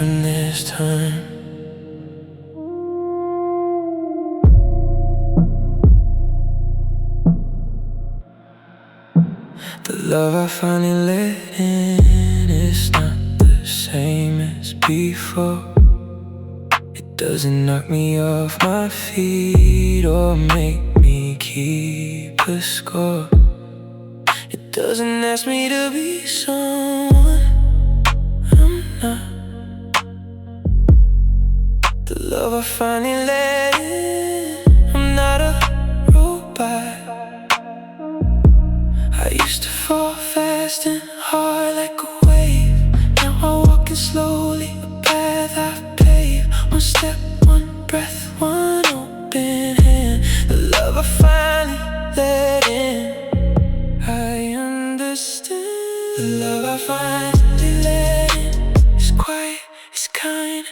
different this time. The love I finally let in is not the same as before. It doesn't knock me off my feet or make me keep a score. It doesn't ask me to be someone I'm not. The love I finally let in, I'm not a robot. I used to fall fast and hard like a wave. Now I'm walking slowly, a path I've paved. One step, one breath, one open hand. The love I finally let in, I understand. The love I finally let in is quiet, it's kind.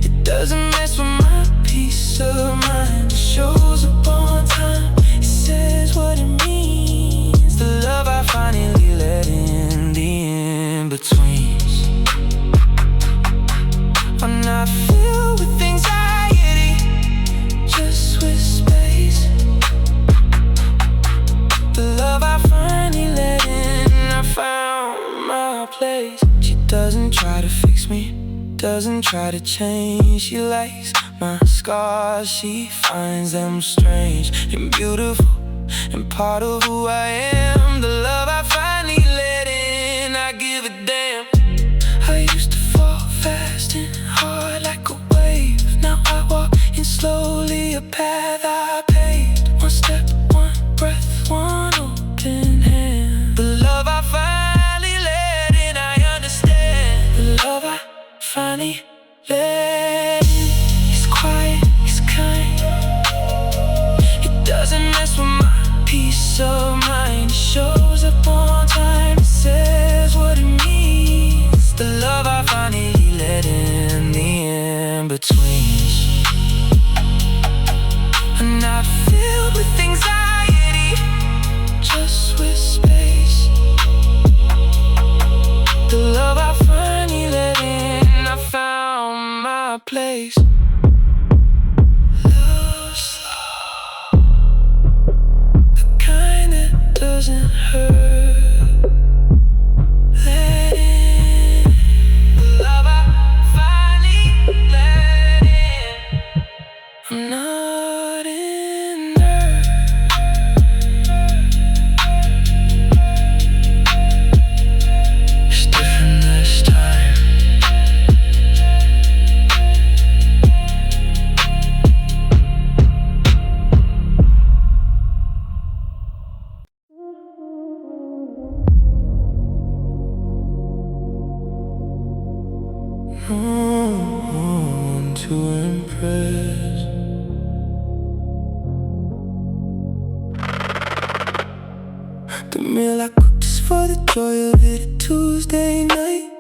It doesn't mess with my peace of mind. It shows up on time, it says what it means. The love I finally let in, the in-betweens are not filled with anxiety, just with space. The love I finally let in, I found my place. She doesn't try to fix me, doesn't try to change. She likes my scars, she finds them strange and beautiful and part of who I am. The love I finally let in, I give a damn. I used to fall fast and hard like a wave. Now I walk in slowly, a path I paved. One step, one breath, one open hand. The love I finally let in, I understand. The love I finally let in is quiet, it's kind. It doesn't mess with my peace of mind. It shows up on time, it says what it means. The love I finally let in, the in-betweens are not filled with anxiety, just with space. The love I finally let in, I found my place. Love slow, the kind that doesn't hurt. Let in the love I finally let in. I'm not in there. It's different this time. To impress. The meal I cooked just for the joy of it. A Tuesday night,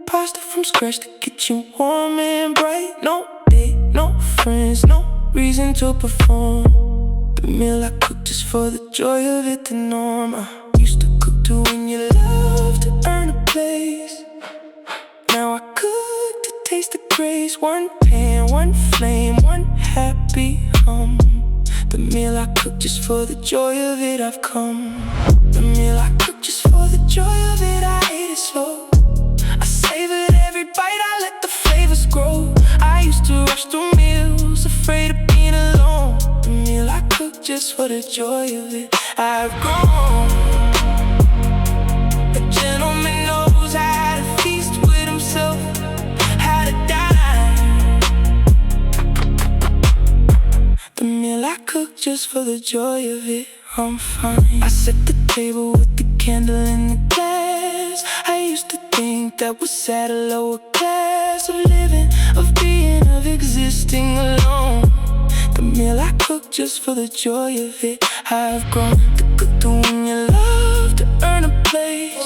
pasta from scratch, the kitchen warm and bright. No date, no friends, no reason to perform. The meal I cooked just for the joy of it, the norm. I used to cook to win your love, to earn a place. Now I cook to taste the grace. One pan, one flame, one happy hum. The meal I cook just for the joy of it, I've come. The meal I cook just for the joy of it, I ate it slow. I savored every bite, I let the flavors grow. I used to rush through meals, afraid of being alone. The meal I cook just for the joy of it, I've grown. A gentleman knows how to feast with himself, how to dine. The meal I cook just for the joy of it, I'm fine. I set the table with the candle in the glass. I used to think that was at a lower class of living, of being, of existing alone. The meal I cook just for the joy of it, I've grown. To cook to win your love, to earn a place.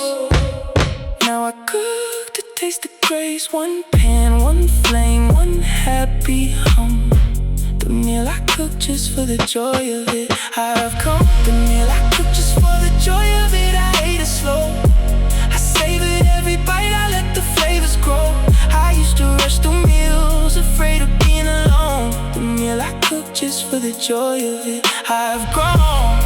Now I cook to taste the grace. One pan, one flame, one happy hum. The meal I cook just for the joy of it, I've come. The meal I cook just for the joy of it, I ate it slow. I savored every bite, I let the flavors grow. I used to the joy of it. I've grown.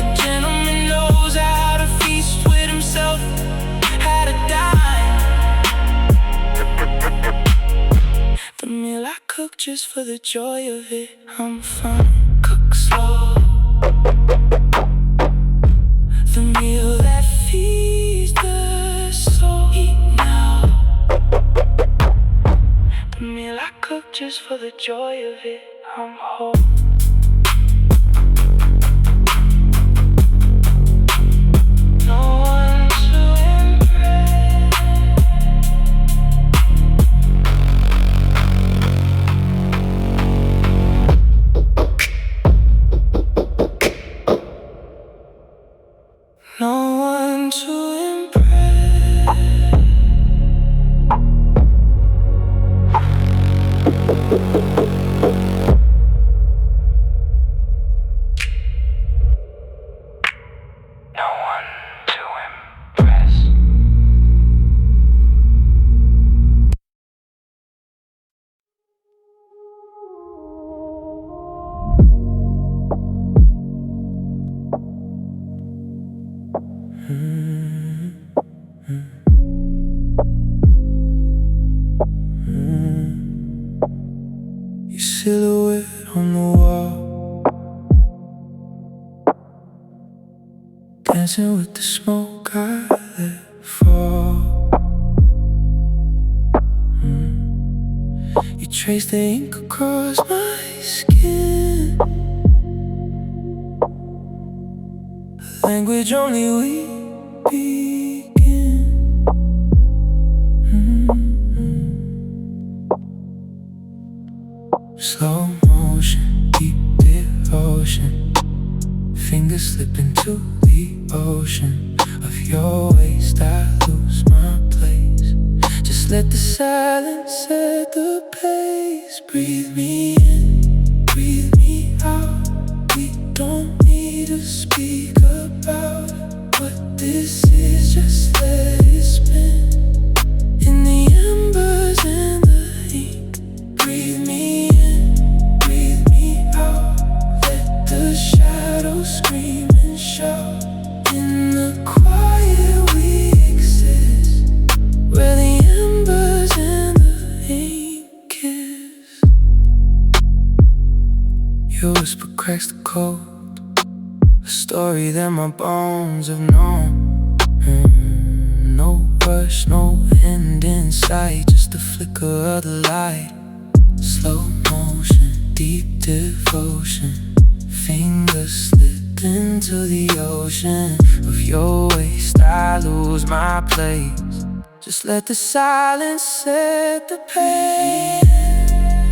A gentleman knows how to feast with himself, how to dine. The meal I cook just for the joy of it. I'm fine, cook slow. The meal that feeds the soul. Eat now. The meal I cook just for the joy of it. I'm whole. No one to impress. No one to impress. No one to impress. Your silhouette on the wall, dancing with the smoke I let fall. You trace the ink across my skin, a language only we begin. Slow motion, deep devotion, fingers slip into the ocean of your waist. I lose my place. Just let the silence set the pace. Breathe me in, breathe me out. We don't need to speak about what this is. Just let it spin in the embers and the ink. Breathe me in, breathe me out. Let the shadows scream and shout. In the quiet we exist, where the embers and the ink kiss. Your whisper cracks the code, a story that my bones have known. No rush, no end in sight, just a flicker of the light. Slow motion, deep devotion, fingers slip into the ocean of your waist. I lose my place. Just let the silence set the pace.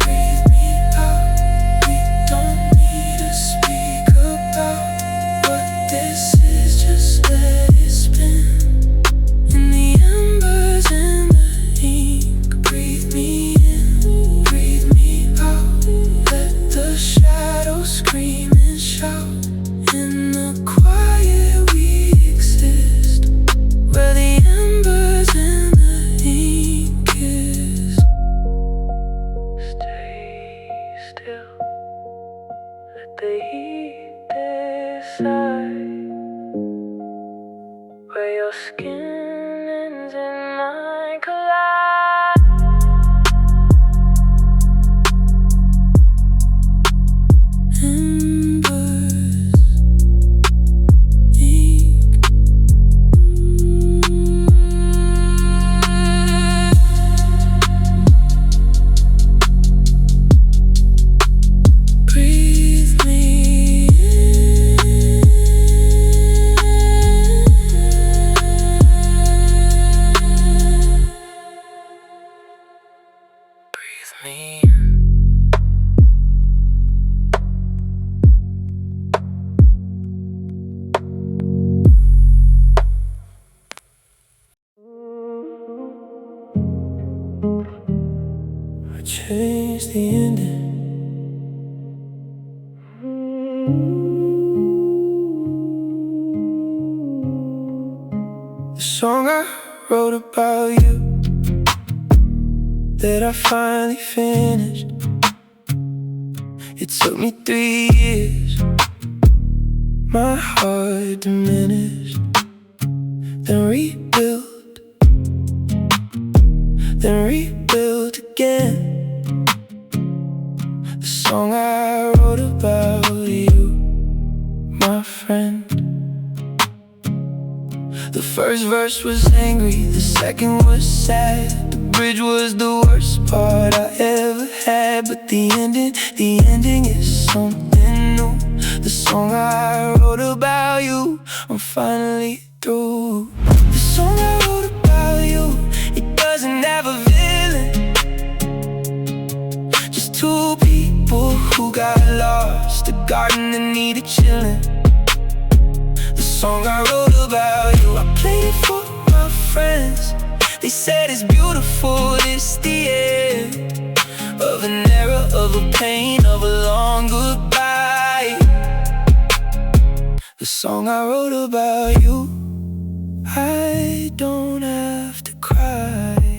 Breathe me out. We don't need to speak about what this is. Just let it spin in the embers and the ink. Breathe me in, breathe me out. Let the shadows scream and shout. In the quiet we exist, where the embers and the ink kiss. Stay still, let the heat decide where your skin ends and mine collide. Embers, ink. Breathe me in. Breathe me in. I changed the ending. The song I wrote about you, that I finally finished. It took me 3 years. My heart diminished, then rebuilt, then rebuilt again. The song I wrote about you, my friend. The first verse was angry, the second was sad. The bridge was the worst part I ever had. But the ending is something new. The song I wrote about you, I'm finally through. The song I wrote about you, it doesn't have a villain. Just two people who got lost, a garden that needed chilling. The song I wrote about you, I played it for my friends. They said it's beautiful, it's the end of an era, of a pain, of a long goodbye. The song I wrote about you, I don't have to cry.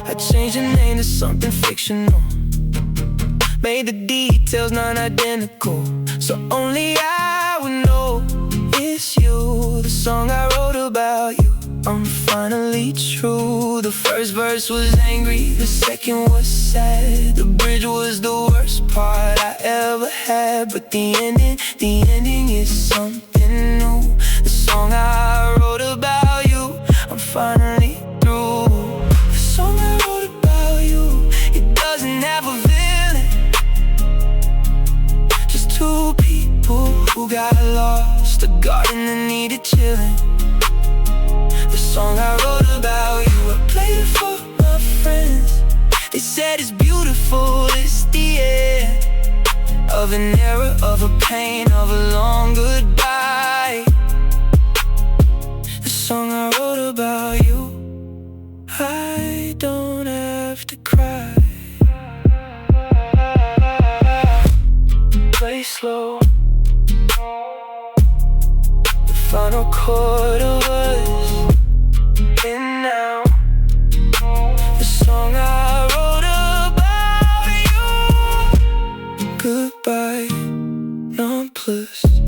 I changed the name to something fictional, made the details non-identical, so only I would know it's you. The song I wrote about you, I'm finally true. The first verse was angry, the second was sad. The bridge was the worst part I ever had. But the ending is something new. The song I wrote about you, I'm finally through. The song I wrote about you, it doesn't have a villain. Just two people who got lost, a garden that needed chilling. The song I wrote about you, I played it for my friends. They said it's beautiful, it's the end of an era, of a pain, of a long goodbye. The song I wrote about you, I don't have to cry. Play slow, the final chord of us in now. The song I wrote about you, goodbye, nonplussed.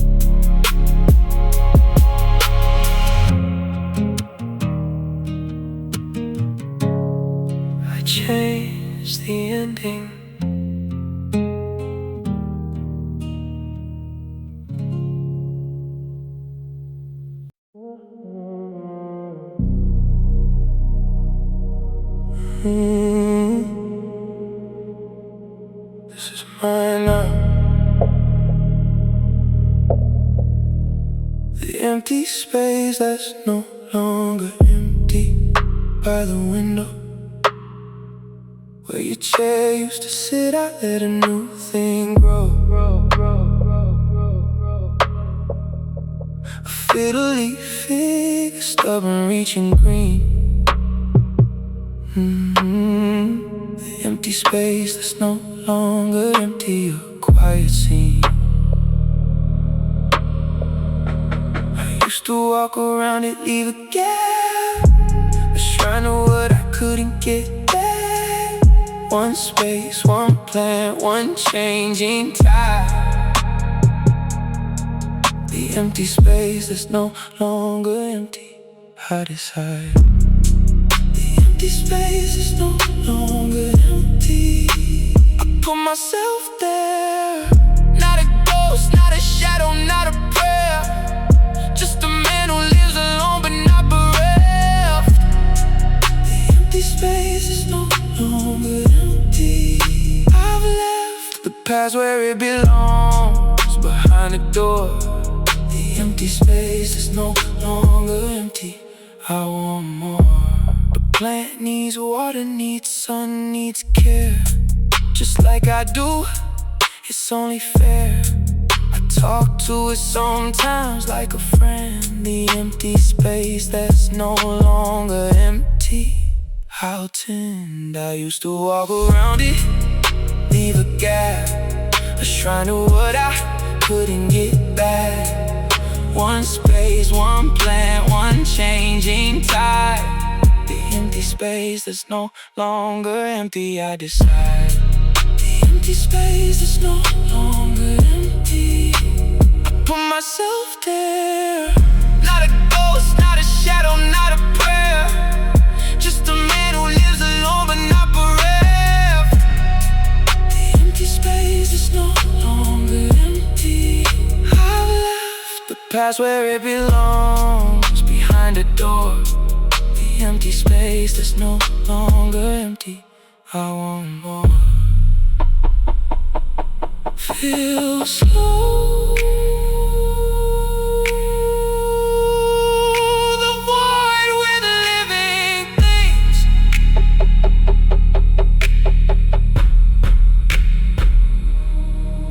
I changed the ending. This is mine now. The empty space that's no longer empty by the window where your chair used to sit, I let a new thing grow. A fiddle leaf fig, stubborn reaching green. The empty space that's no longer empty, a quiet scene. I used to walk around it, leave a gap, a shrine of what I couldn't get back. One space, one plan, one changing tide. The empty space that's no longer empty, I decide. The space is no longer empty. I put myself there. Not a ghost, not a shadow, not a prayer. Just a man who lives alone but not bereft. The empty space is no longer empty. I've left the past where it belongs, behind the door. The empty space is no longer empty, I want more. Plant needs water, needs sun, needs care. Just like I do, it's only fair. I talk to it sometimes like a friend. The empty space that's no longer empty, I'll tend. I used to walk around it, leave a gap, a shrine to what I couldn't get back. One space, one plant, one changing tide. The empty space that's no longer empty, I decide. The empty space that's no longer empty. I put myself there. Not a ghost, not a shadow, not a prayer. Just a man who lives alone but not bereft. The empty space is no longer empty. I've left the past where it belongs, behind a door. The empty space that's no longer empty. I want more. Feel slow. The void with living things.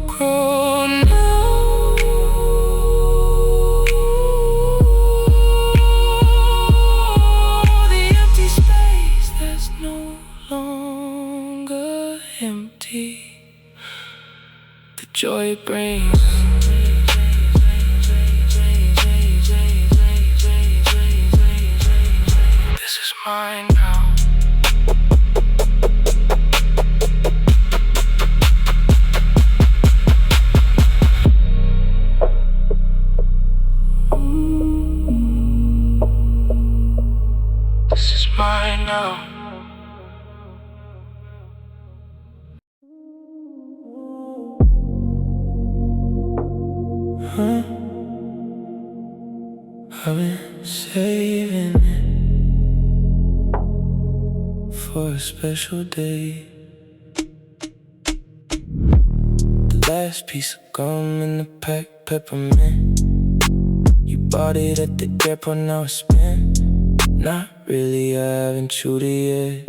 Grow now. The empty space that's no longer empty. The joy it brings. This is mine now. This is mine now. I've been saving it for a special day. The last piece of gum in the pack, peppermint. You bought it at the airport, now it's spent. Not really, I haven't chewed it yet.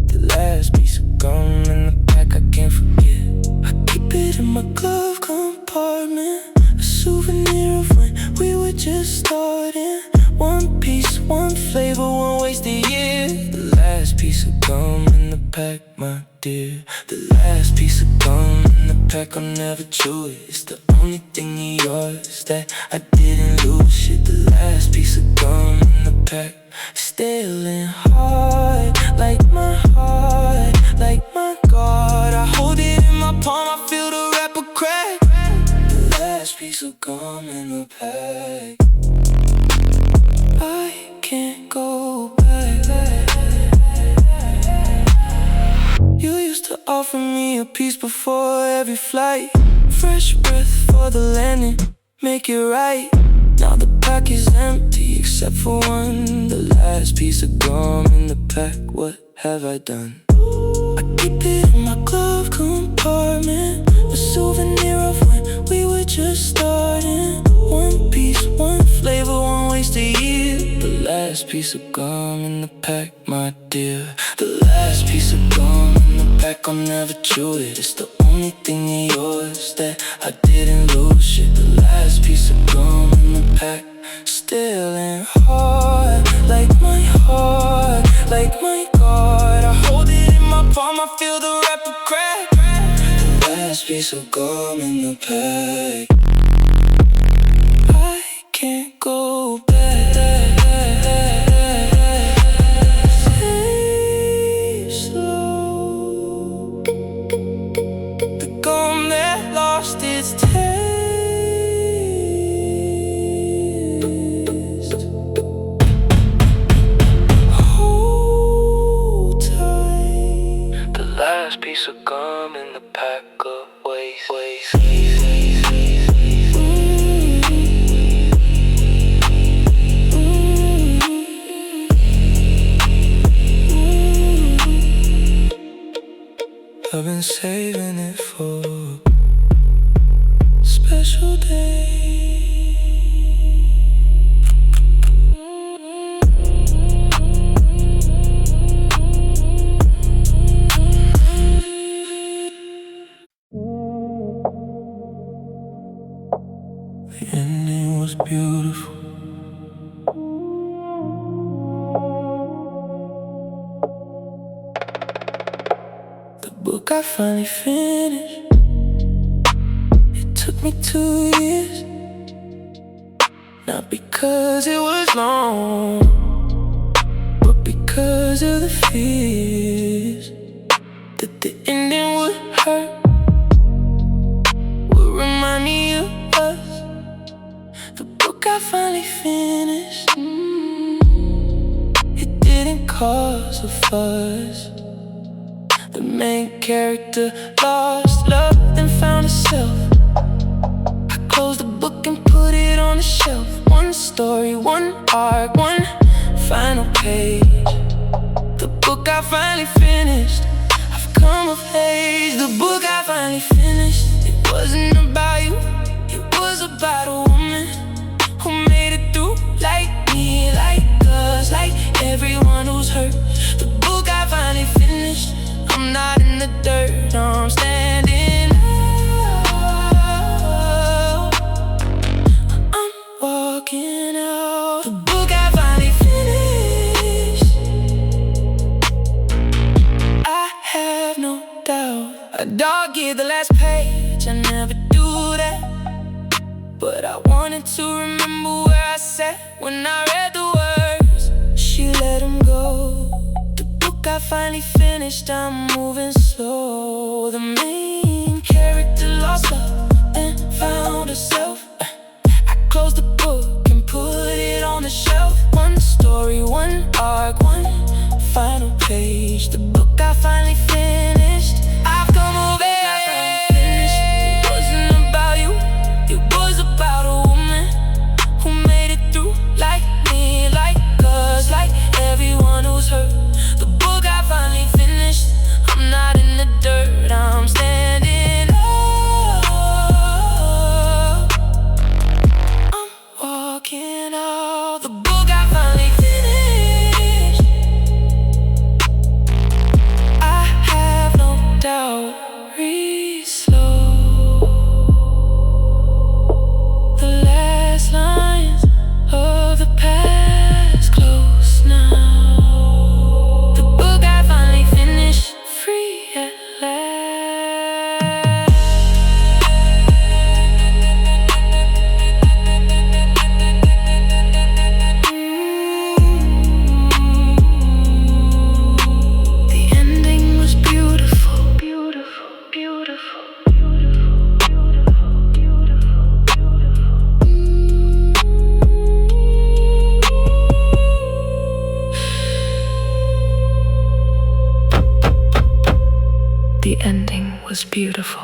The last piece of gum in the pack, I can't forget. I keep it in my glove compartment, a souvenir of when we were just starting. One piece, one flavor, one wasted year. The last piece of gum in the pack, my dear. The last piece of gum in the pack, I'll never chew it. It's the only thing of yours that I didn't lose. Shit, the last piece of gum in the pack, still in hard, like my heart, like my God. I hold it in my palm, I feel the wrapper crack. The last piece of gum in the pack, I can't go back. You used to offer me a piece before every flight. Fresh breath for the landing, make it right. Now the pack is empty except for one. The last piece of gum in the pack, what have I done? I keep it in my glove compartment, a souvenir of when we were just starting. One piece, one flavor, one wasted year. The last piece of gum in the pack, my dear. The last piece of gum in the pack, I'll never chew it. It's the only thing of yours that I didn't lose. Shit, the last piece of gum in the pack, still in hard, like my heart, like my God. I hold it in my palm, I feel the wrapper crack. The last piece of gum in the pack, I can't go back. Stay slow. The gum that lost its taste. Hold tight. The last piece of gum in the pack of waste. I've been saving it for a special day. The ending was beautiful. Book I finally finished. It took me 2 years. Not because it was long, but because of the fears that the ending would hurt. book I finally finished. It didn't cause a fuss. The main character lost love, then found herself. I closed the book and put it on the shelf. One story, one arc, one final page. The book I finally finished. I've come of age. The book I finally finished. It wasn't about you, it was about a woman who made it through like me, like us, like everyone who's hurt. The book I finally finished. I'm not in the dirt, no, I'm standing out. I'm walking out. The book I finally finished. I have no doubt. A dog eat the last page, I never do that. But I wanted to remember where I sat when I read the words. She let him go. I finally finished, I'm moving slow. The main character lost love and found herself. I closed the book and put it on the shelf. One story, one arc, one final page. The book I finally finished. I've come of age. It wasn't about you, it was about a woman who made it through like me, like us, like everyone who's hurt. Finally finished. I'm not in the dirt, I'm standing up. I'm walking out. The book I finally finished. I have no doubt. Read slow. The last lines of the past close now. Free at last. The ending was beautiful, beautiful, beautiful. The ending was beautiful.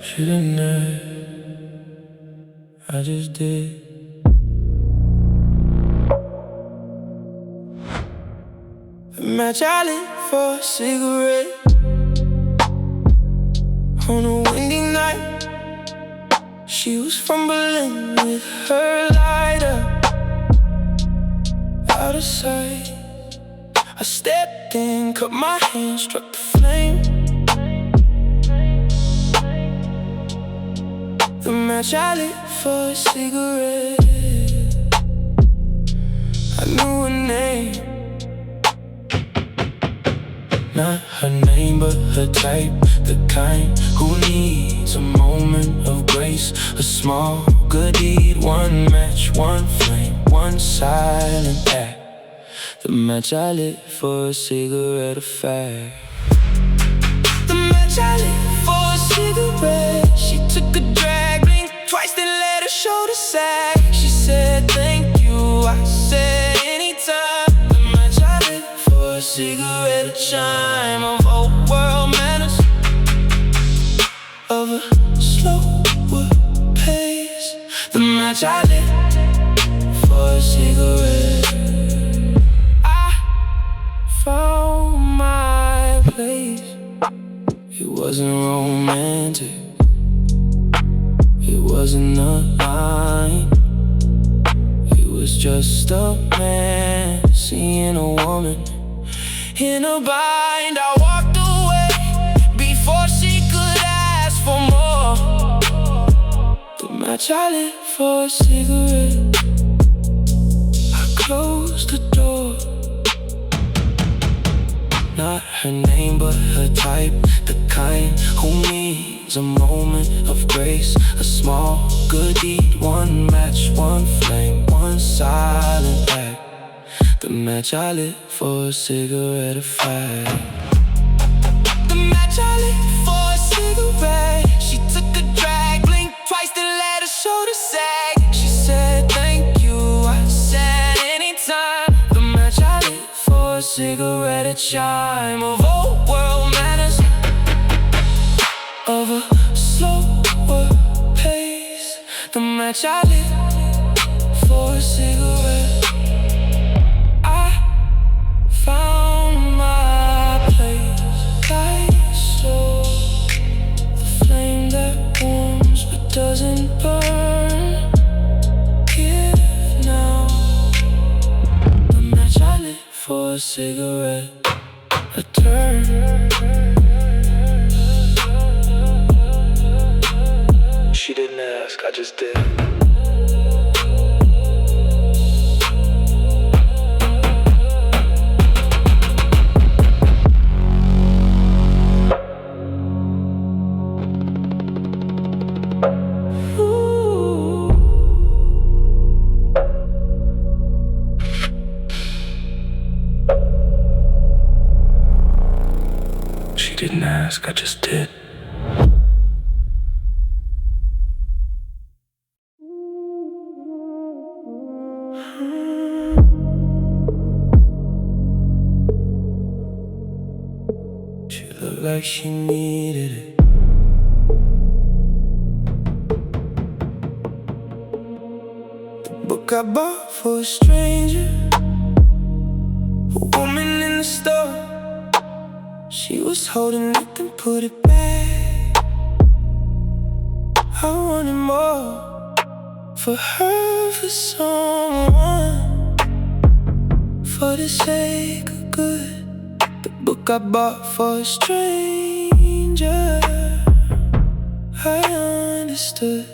Shouldn't have, I just did. A match I lit for a cigarette on a windy night. She was from Berlin with her lighter out of sight. I stepped in, cut my hand, struck the flame. The match I lit for a cigarette. I knew her name, not her name but her type. The kind who needs a moment of grace, a small good deed. One match, one flame, one silent act. The match I lit for a cigarette affair. The match I lit for a cigarette. She took a drag, blinked twice, then let her shoulder sag. She said thank you, I said anytime. The match I lit for a cigarette, a chime of old world manners, of a slower pace. The match I lit for a cigarette. I found my place. It wasn't romantic, it wasn't a line. It was just a man seeing a woman in a bind. I walked away before she could ask for more. The match I lit for a cigarette. I closed closed the door. Not her name, but her type, the kind who needs a moment of grace. A small good deed, one match, one flame, one silent act. The match I lit for a cigarette affair. The match I lit for a cigarette. She took a drag, blinked twice, then let her shoulder sag. She said thank you, I said anytime. The match I lit for a cigarette, a chime of old world manners, of a slower pace. The match I lit for a cigarette. I found my place. Light slow, the flame that warms but doesn't burn. Give now. The match I lit for a cigarette, a turn. She didn't ask, I just did. She didn't ask, I just did. She looked like she needed it. The book I bought for a stranger, a woman in the store. She was holding it, then put it back. I wanted more, for her, for someone, for the sake of good. The book I bought for a stranger, I understood.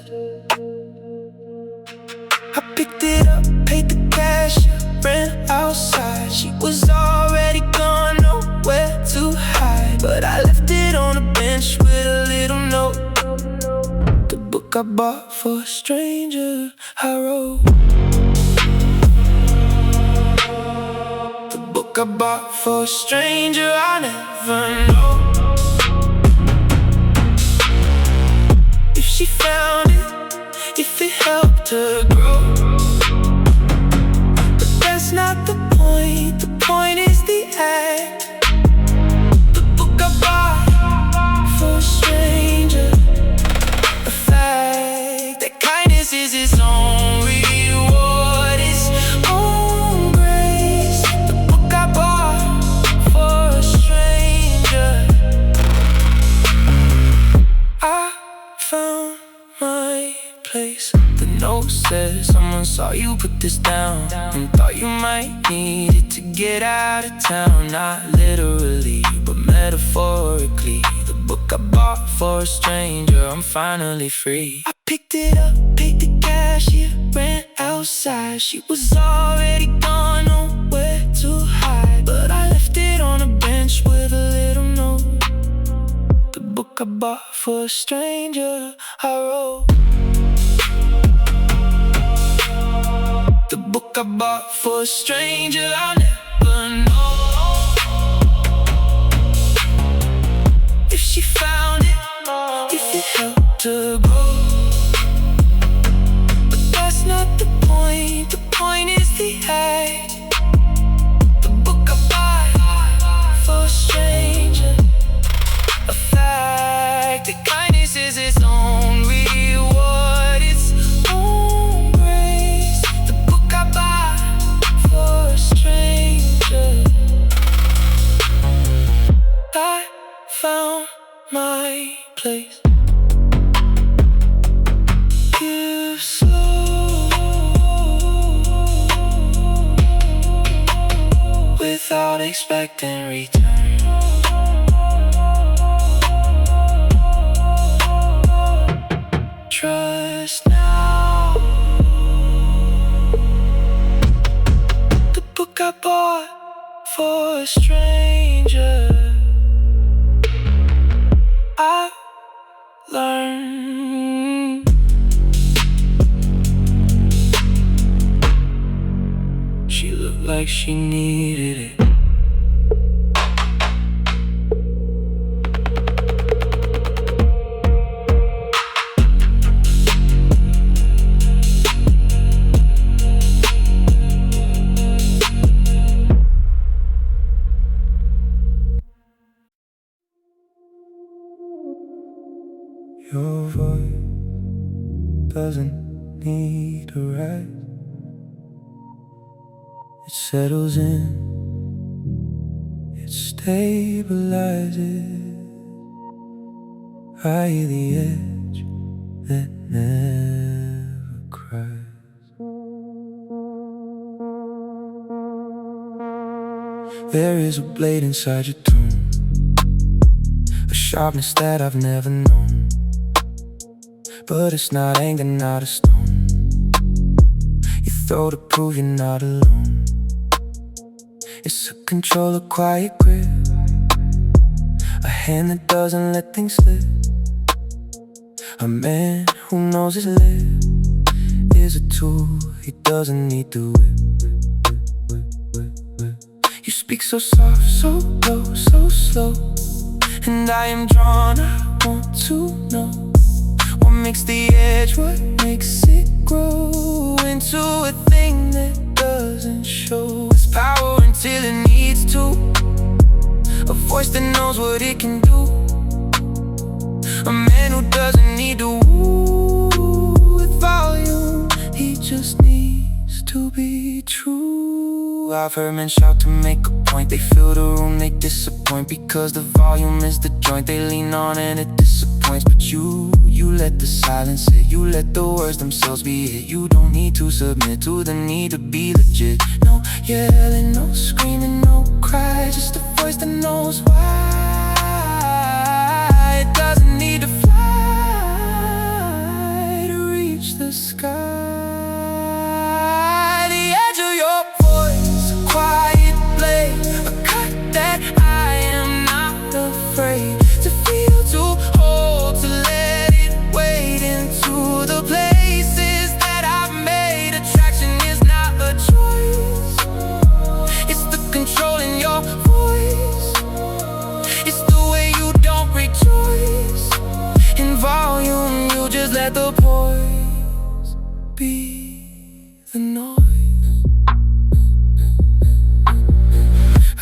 I picked it up, paid the cash, ran outside. She was already gone, nowhere to hide. But I left it on a bench with a little note. The book I bought for a stranger, I wrote. The book I bought for a stranger, I never know if she found it, if it helped her grow. But that's not the point, the point is the act. The book I bought for a stranger, a fact that kindness is its own reward, its own grace. The book I bought for a stranger, I found my place. The note says someone saw you put this down and thought you might need it to get out of town. Not literally, but metaphorically. The book I bought for a stranger, I'm finally free. I picked it up, paid the cashier, ran outside. She was already gone, nowhere to hide. But I left it on a bench with a little note. The book I bought for a stranger, I wrote. The book I bought for a stranger, I'll never know if she found it, if it helped her grow. But that's not the point is the act. The book I bought for a stranger, a fact that kindness is its own reward, its own grace. The book I bought for a stranger, I found my place. Give slow, without expecting return. Trust now. The for a stranger. I learned she looked like she needed it. Your voice doesn't need a rise. It settles in, it stabilizes right the edge that never cries. There is a blade inside your tone, a sharpness that I've never known. But it's not anger, not a stone. You throw to prove you're not alone. It's a control, a quiet grip, a hand that doesn't let things slip. A man who knows his lip is a tool, he doesn't need to whip. You speak so soft, so low, so slow, and I am drawn, I want to know what makes the edge, what makes it grow into a thing that doesn't show its power until it needs to. A voice that knows what it can do. A man who doesn't need to woo with volume, he just needs to be true. I've heard men shout to make a point. They fill the room, they disappoint, because the volume is the joint they lean on and it disappoints. But you let the silence sit, you let the words themselves be it. You don't need to submit to the need to be legit. No yelling, no screaming, no cry, just a voice that knows why. It doesn't need to fly to reach the sky. The edge of your voice, a quiet blade, a cut that I am not afraid to feel, to hold, to let it wade into the places that I've made. Attraction is not a choice, it's the control in your voice. It's the way you don't rejoice in volume, you just let the poise be the noise.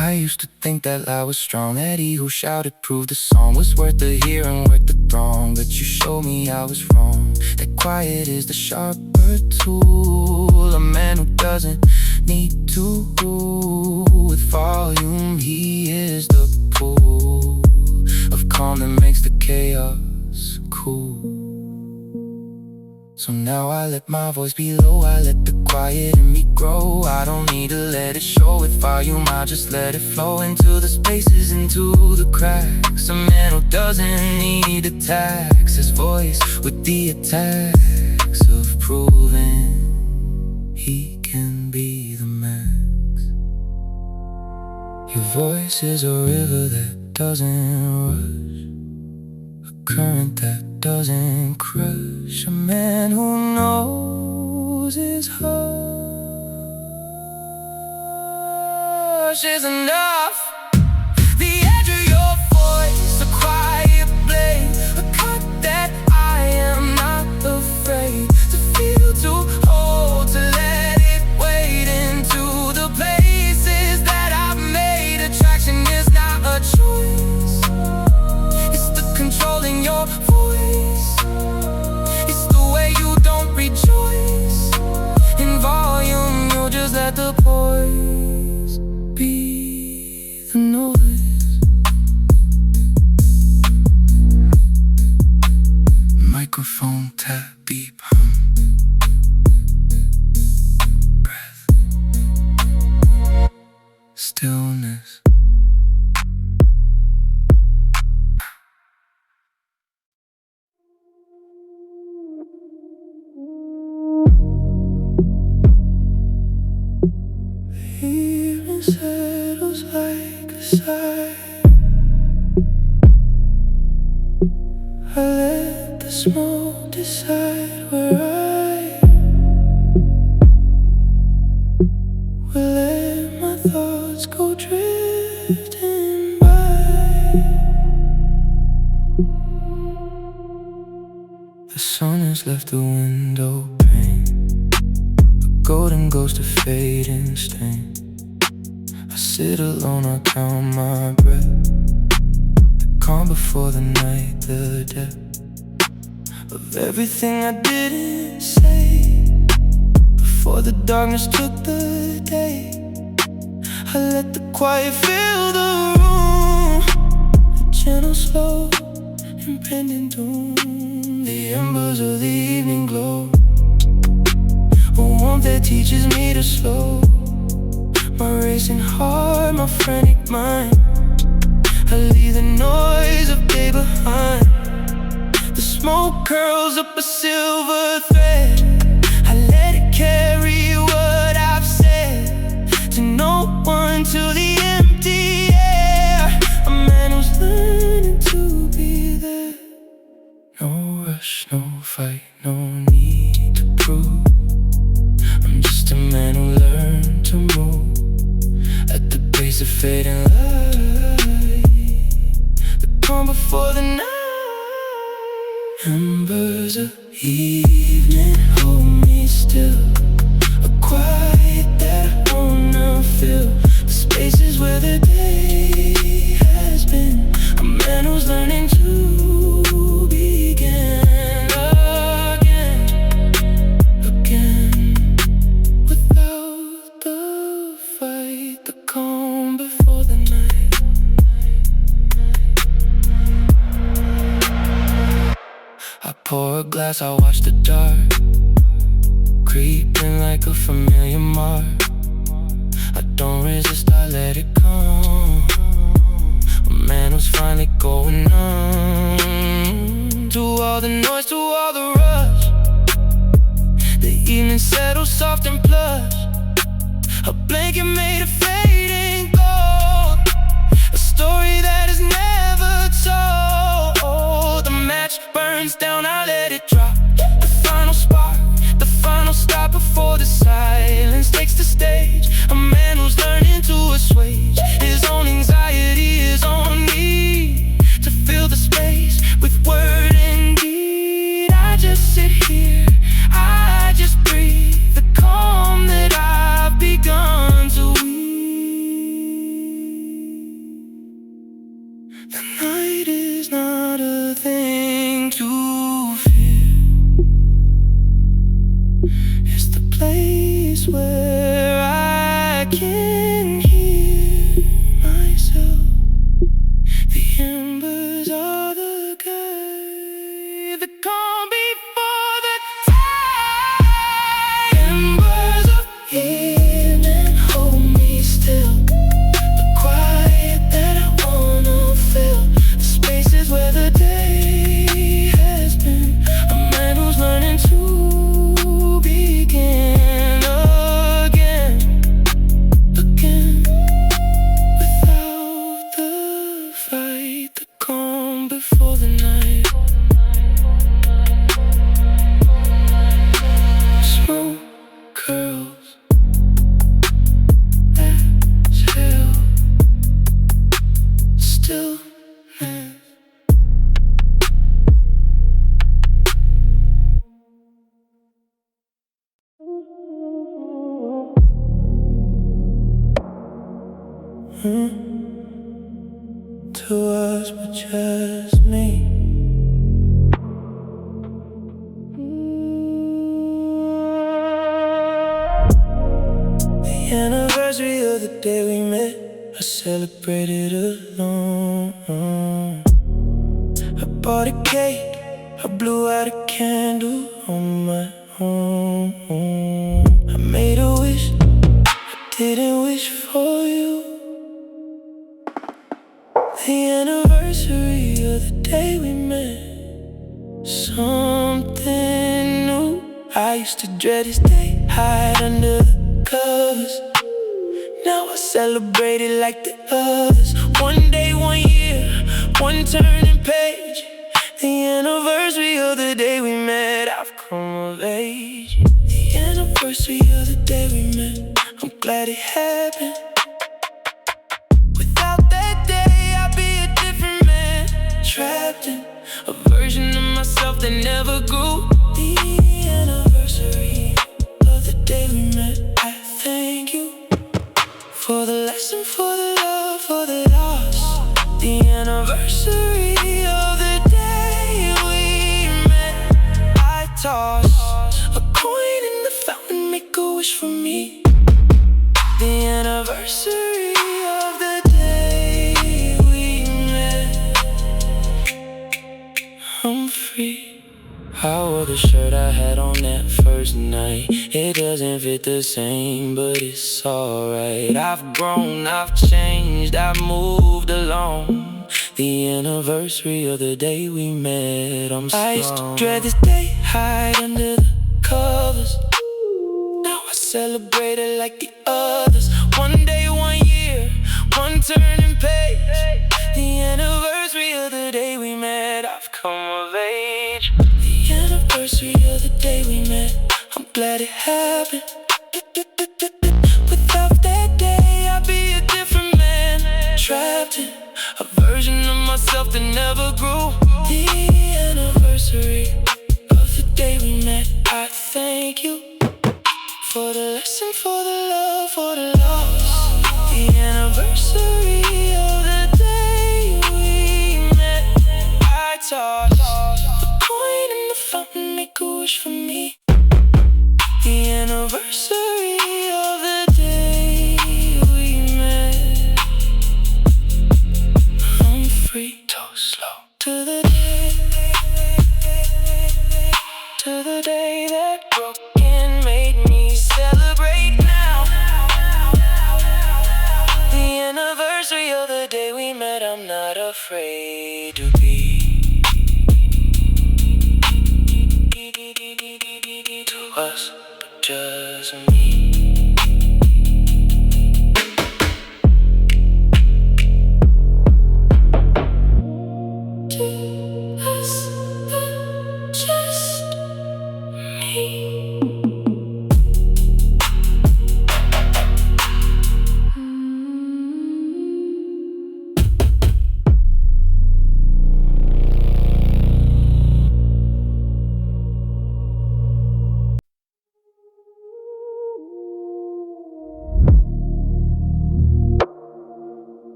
I used to think that I was strong, that he who shouted proved the song was worth the hearing, worth the throng. But you showed me I was wrong, that quiet is the sharper tool. A man who doesn't need to rule with volume, he is the pool of calm that makes the chaos cool. So now I let my voice be low, I let the quiet in me grow. I don't need to let it show with volume, I just let it flow into the spaces, into the cracks. A man who doesn't need to tax his voice with the attacks of proving he can be the max. Your voice is a river that doesn't rush, a current that doesn't crush. A man who knows his hush is enough. The edge of your voice, a quiet blade, a cut that I am not afraid to feel, to hold, to let it wade into the places that I've made. Attraction is not a choice, it's the control in your voice. It's the way you don't rejoice in volume, you just let the poise be the noise. Microphone tap, beep, hum, breath, stillness. Evening settles feels like a sigh. I let the smoke decide where I will let my thoughts go drifting by. The sun has left the window pane, a golden ghost of fading stain. I sit alone, I count my breath, the calm before the night, the depth of everything I didn't say before the darkness took the day. I let the quiet fill the room, a gentle slow, impending doom. The embers of the evening glow, a warmth that teaches me to slow my racing heart, my frantic mind. I leave the noise of day behind. The smoke curls up a silver thread. I let it carry what I've said to no one, till the empty air. A man who's learning to be there. No rush, no fight, no need to prove. I'm just a man who learned to move at the pace of fading light, the calm before the night. Embers of evening hold me still, a quiet that I wanna feel. The spaces where the day has been. A man who's learning to begin again, without the fight, the calm before the night. I pour a glass, I watch the dark creeping like a familiar mark. I don't resist, I let it come. A man who's finally going on. To all the noise, to all the rush, the evening settles soft and plush, a blanket made of fading gold, a story that is never told. The match burns down, I let it drop, the final spark, the final stop before the silence takes the stage. A man who's learning to assuage his own anxiety, his own need to fill the space with word and deed. I just sit here, I just breathe, the calm that I've begun to weave. The night is not a thing to fear, it's the place where I can hear myself. The embers are the guide, the calm before the tide. Embers of evening hold me still, the quiet that I wanna feel. The spaces where the day has been. A man who's learning to begin again, without the fight, the calm before the night. Smoke curls, exhale, stillness. To us, but just me. The anniversary of the day we met, I celebrated alone. I bought a cake, I blew out a candle on my own. I made a wish, I didn't wish for you. The anniversary of the day we met, something new. I used to dread his day, hide under the covers. Now Now I celebrate it like the others. One day, 1 year, one turning page. The anniversary of the day we met, I've come of age. The anniversary of the day we met, I'm glad it happened. Without that day, I'd be a different man, trapped in a version of myself that never grew. The anniversary of the day we met, I thank you for the lesson, for the love, for the loss. The anniversary of the day we met, I toss a coin in the fountain, make a wish for me. The anniversary of the day we met, I'm free. I wore the shirt I had on that first night. It doesn't fit the same, but it's alright. I've grown, I've changed, I've moved along. The anniversary of the day we met, I'm strong. I used to dread this day, hide under the covers. Now I celebrate it like the others. One day, 1 year, one turning page. The anniversary of the day we met, I've come of age. The anniversary of the day we met, I'm glad it happened. Without that day, I'd be a different man, trapped in a version of myself that never grew. The anniversary of the day we met, I thank you for the lesson, for the love, for the loss. The anniversary of the day we met, I toss the coin in the fountain, make a wish for me. The anniversary of the day we met, I'm free. Toast slow to the day, to the day that broke and made me celebrate now. The anniversary of the day we met, I'm not afraid to be. To us, but just me. To us, but just me.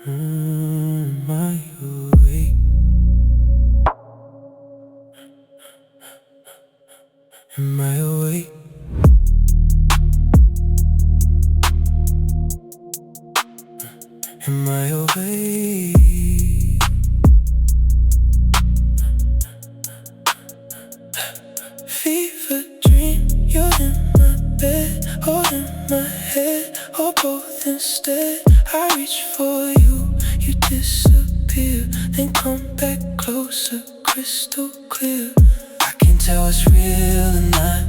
Am I awake? Am I awake? Am I awake? Fever dream, you're in my bed, holding my head, or both instead. I reach for you, you disappear, then come back closer, crystal clear. I can tell what's real or not.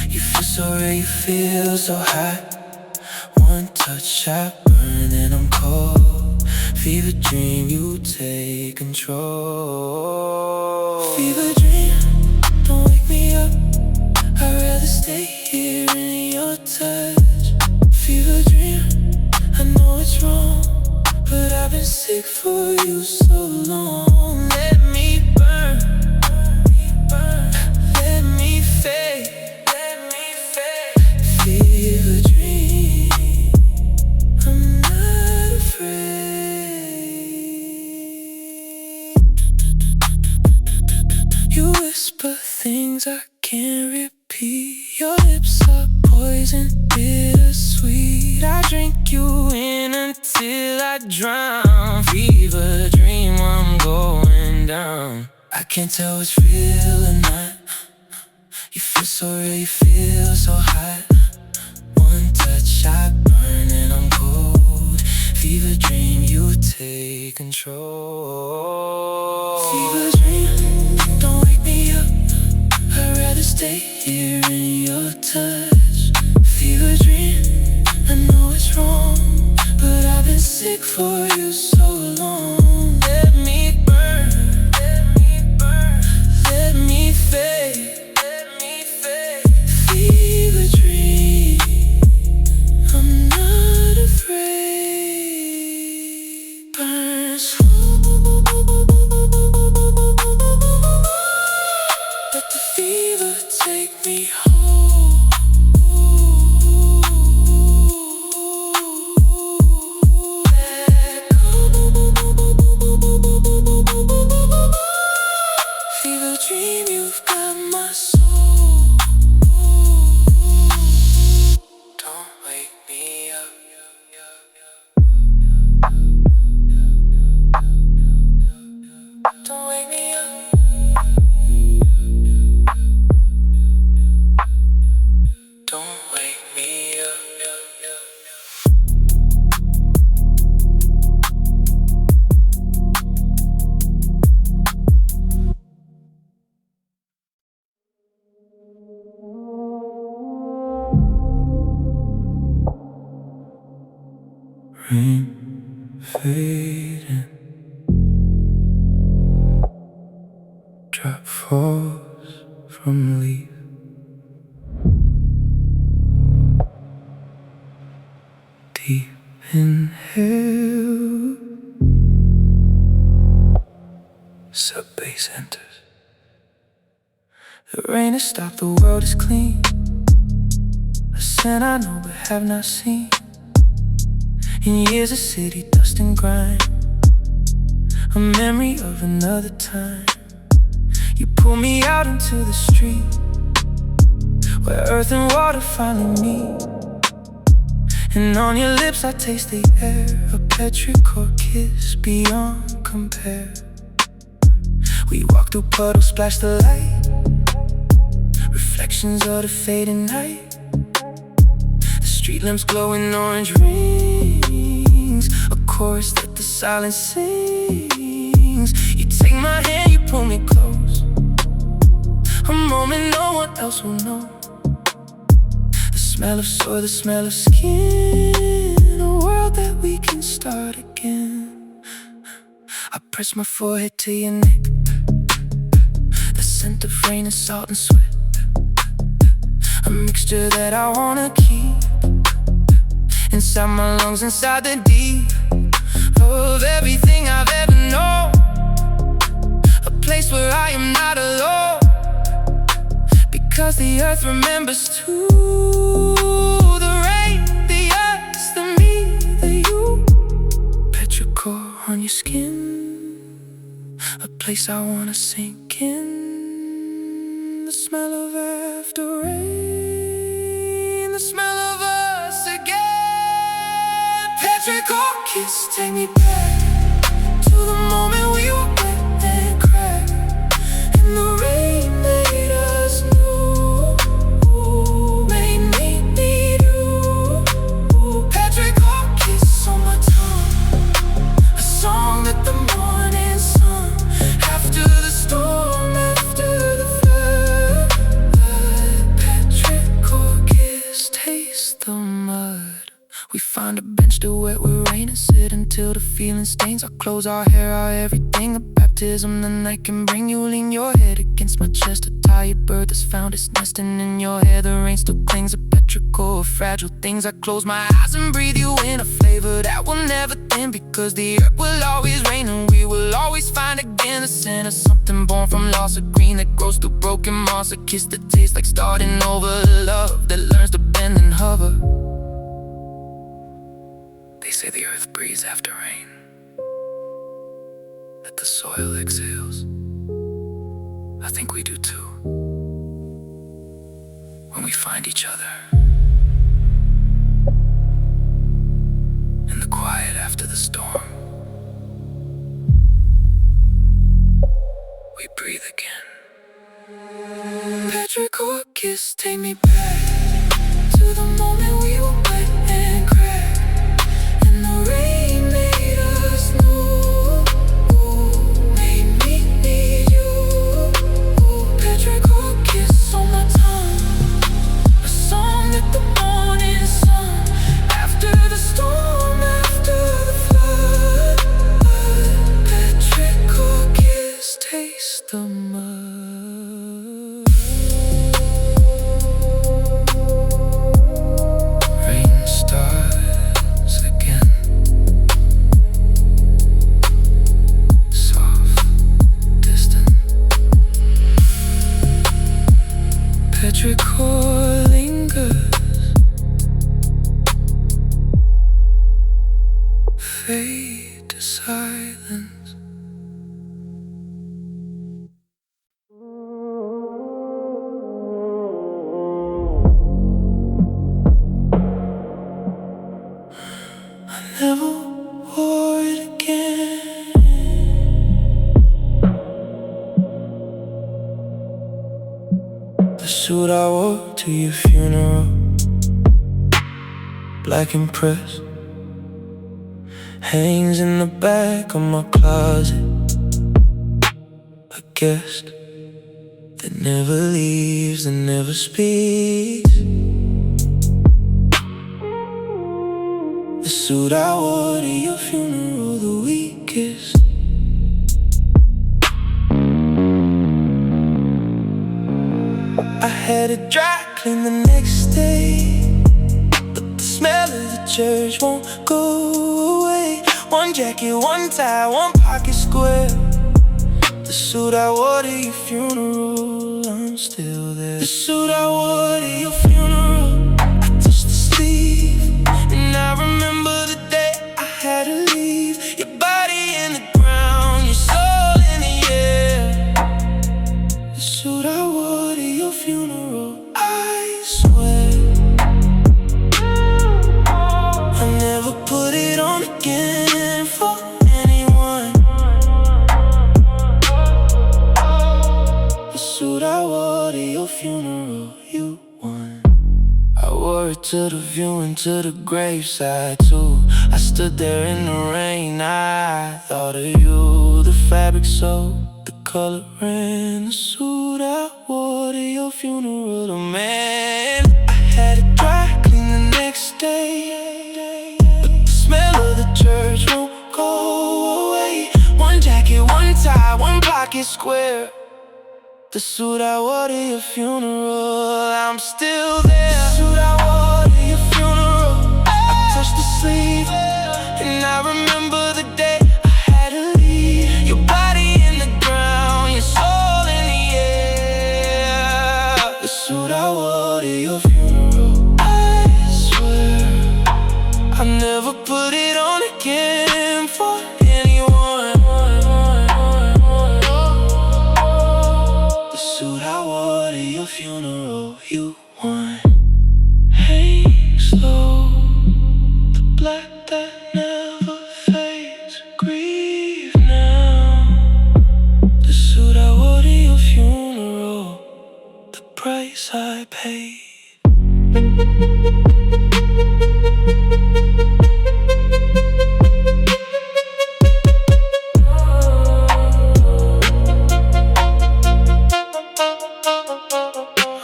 You feel so real, you feel so hot. One touch, I burn and I'm cold. Fever dream, you take control. Fever dream, don't wake me up. I'd rather stay here in your touch. Fever dream, I know it's wrong, but I've been sick for you so long. Let me burn, let me fade, fever dream, I'm not afraid. You whisper things I can't repeat. Your lips are poison, bittersweet. I drink you in until I drown. Fever dream, I'm going down. I can't tell what's real or not. You feel so real, you feel so hot. One touch, I burn and I'm cold. Fever dream, you take control. Fever dream, don't wake me up. I'd rather stay here in your touch. Fever dream, for you so long. Let me burn, let me burn, let me fade, let me fade. Feel a dream, I'm not afraid. Burn slow, let the fever take me home. Dream, you've got my soul. Don't wake me up. Don't wake me up. Don't wake me up. Rain fading, drop falls from leaf. Deep inhale, sub bass enters. The rain has stopped, the world is clean. A scent I know but have not seen in years of city dust and grime. A memory of another time. You pull me out into the street where earth and water finally meet. And on your lips I taste the air, a petrichor kiss beyond compare. We walk through puddles, splash the light, reflections of the fading night. The street lamps glow in orange rings, a chorus that the silence sings. You take my hand, you pull me close, a moment no one else will know. The smell of soil, the smell of skin, a world that we can start again. I press my forehead to your neck, the scent of rain and salt and sweat, a mixture that I wanna keep inside my lungs, inside the deep of everything I've ever known. A place where I am not alone, because the earth remembers too. The rain, the us, the me, the you. Petrichor on your skin, a place I wanna sink in. The smell of after rain, the smell of us again. Petrichor kiss, take me back to the moment we were wet and cracked, and the rain made us new, made me need you. Petrichor kiss on my tongue, a song that the morning sun, after the storm, after the flood. Petrichor kiss, taste the mud. We find a bench to wet with rain and sit until the feeling stains our clothes, our hair, our everything. A baptism the night can bring you. Lean your head against my chest, a tired bird that's found its nesting in your hair. The rain still clings, a petrichor of fragile things. I close my eyes and breathe you in, a flavor that will never thin, because the earth will always rain and we will always find again the scent of something born from loss, a green that grows through broken moss, a kiss that tastes like starting over, love that learns to bend and hover. They say the earth breathes after rain, that the soil exhales. I think we do too, when we find each other in the quiet after the storm. We breathe again. Petrichor kiss, take me back to the moment we were wet and cracked, and the rain made us new, made me need you. Petrichor kiss on my tongue, a song that the morning sun, after the storm, after the flood. fade to silence. I never wore it again. The suit I wore to your funeral, black and pressed, hangs in the back of my closet. A guest that never leaves and never speaks. The suit I wore to your funeral, the weakest. I had it dry clean the next day, but the smell of the church won't go away. One jacket, one tie, one pocket square. The suit I wore to your funeral, I'm still there. The suit I wore to your funeral, I touched the sleeve, and I remember the day I had to leave. Your body in the ground, your soul in the air. The suit I wore to your funeral, I swear I'll never put it on again for anyone. The suit I wore to your funeral, you won. I wore it to the view and to the graveside too. I stood there in the rain, I thought of you. The fabric soaked, the color ran. The suit I wore to your funeral, oh man. I had it dry clean the next day, but the smell of the church won't go away. One jacket, one tie, one pocket square. The suit I wore to your funeral, I'm still there. The suit I wore to your funeral, I touched the sleeve, and I remember the day I had to leave. Your body in the ground, your soul in the air. The suit I wore to your funeral, I swear I'll never put it on again for anyone. The suit I wore to your funeral, you won. Hangs low, the black that never fades. Grieve now. The suit I wore to your funeral, the price I paid.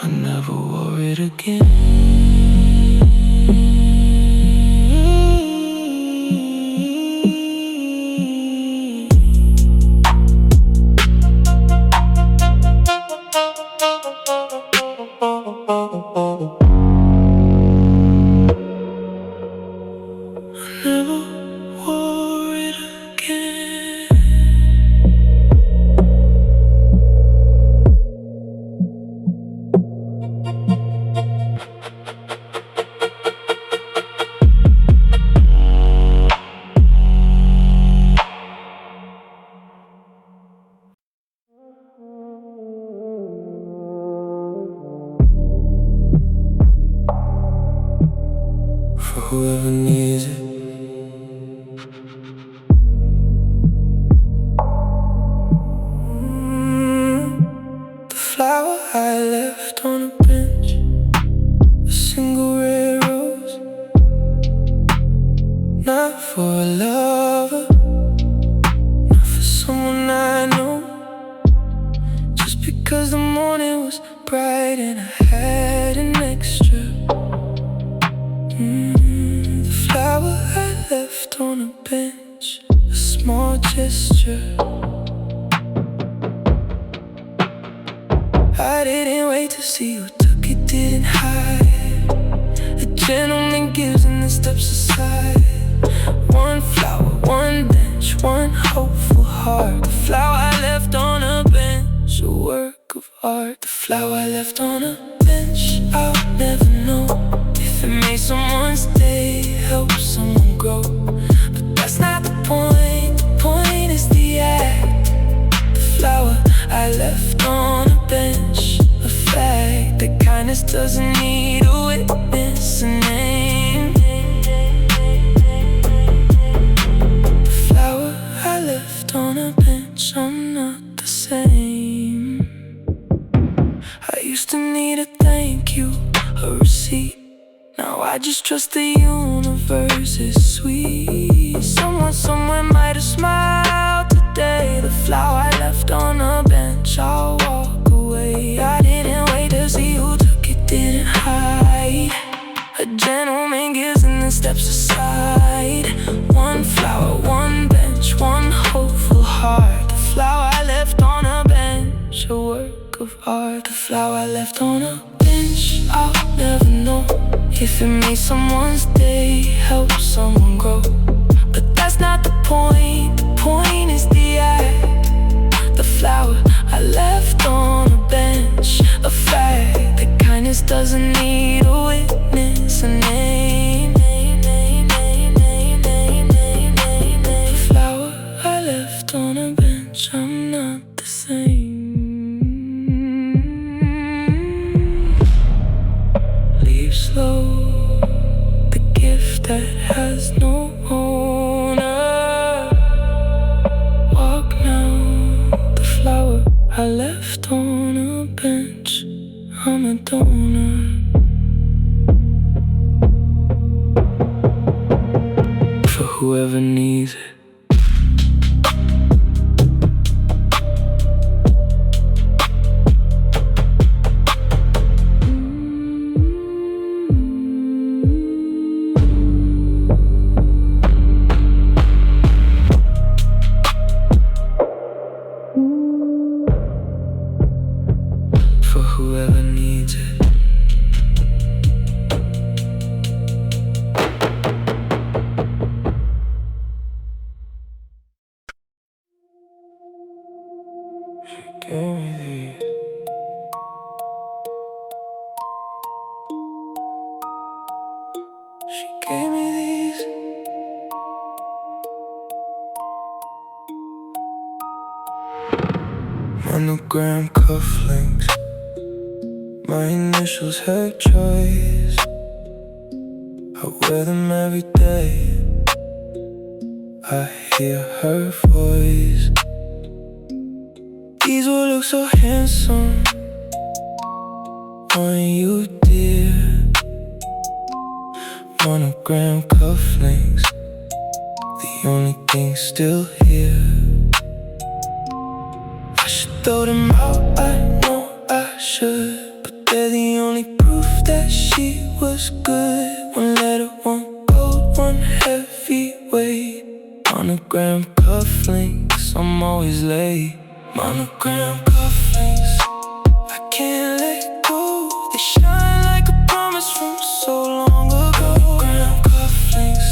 I never wore it again. I never wore it again. For whoever needs it. The flower I left on a bench, a single red rose, not for a lover, not for someone I know. Just because the morning was bright and I had an extra. The flower I left on a bench, a small gesture. I didn't wait to see who took it, didn't hide. A gentleman gives and then steps aside. One flower, one bench, one hopeful heart. The flower I left on a bench, a work of art. The flower I left on a bench, I'll never know if it made someone's day, help someone grow. But that's not Trust the universe is sweet. Someone somewhere might have smiled today. The flower I left on a bench, I'll walk away. I didn't wait to see who took it, didn't hide. A gentleman gives and then steps aside. One flower, one bench, one hopeful heart. The flower I left on a bench, a work of art. The flower I left on a bench, I'll never know if it made someone's day, help someone grow. But that's not the point, the point is the act. The flower I left on a bench, a fact that kindness doesn't need a witness, a name. The flower I left on a bench, I'm not the same. Leave slow, the gift that has no owner. Walk now, the flower I left on a bench, I'm a donor. For whoever needs it. For whoever needs it. She gave me these. She gave me these. Monogram cufflinks. My initials her choice. I wear them every day. I hear her voice. These will look so handsome on you, dear. Monogram cufflinks, the only thing still here. I should throw them out, I know I should, but they're the only proof that she was good. One letter, one gold, one heavyweight. Monogram cufflinks, I'm always late. Monogram cufflinks, I can't let go. They shine like a promise from so long ago. Monogram cufflinks,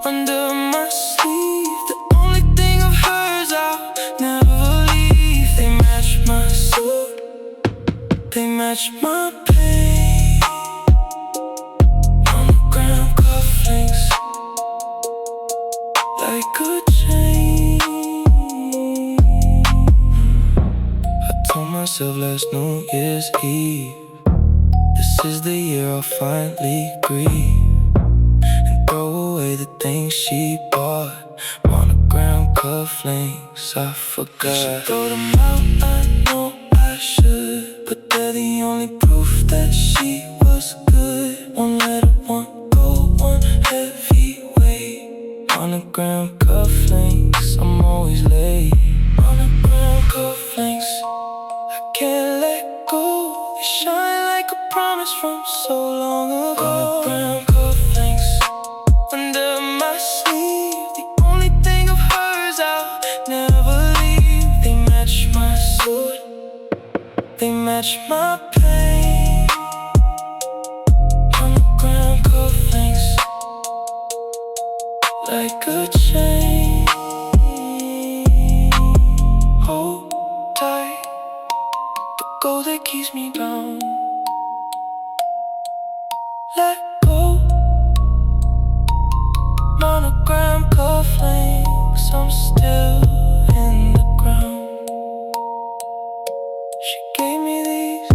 under my sleeve, the only thing of hers I'll never leave. They match my suit, they match my pain. Monogram cufflinks, like a chain. I told myself last New Year's Eve, this is the year I'll finally grieve and throw away the things she bought. Monogram cufflinks, I forgot. I should throw them out, I know I should, but they're the only proof that she was good. One letter, one gold, one heavyweight. Monogram cufflinks, I'm always late. Monogram cufflinks, I can't let go. They shine like a promise from so long ago. Monogram cufflinks, under my sleeve, the only thing of hers I'll never leave. They match my suit, they match my pain. Monogram cufflinks, like a chain. Hold tight, the gold that keeps me bound. Let go. Monogram cufflinks, I'm still in the ground. She gave me these.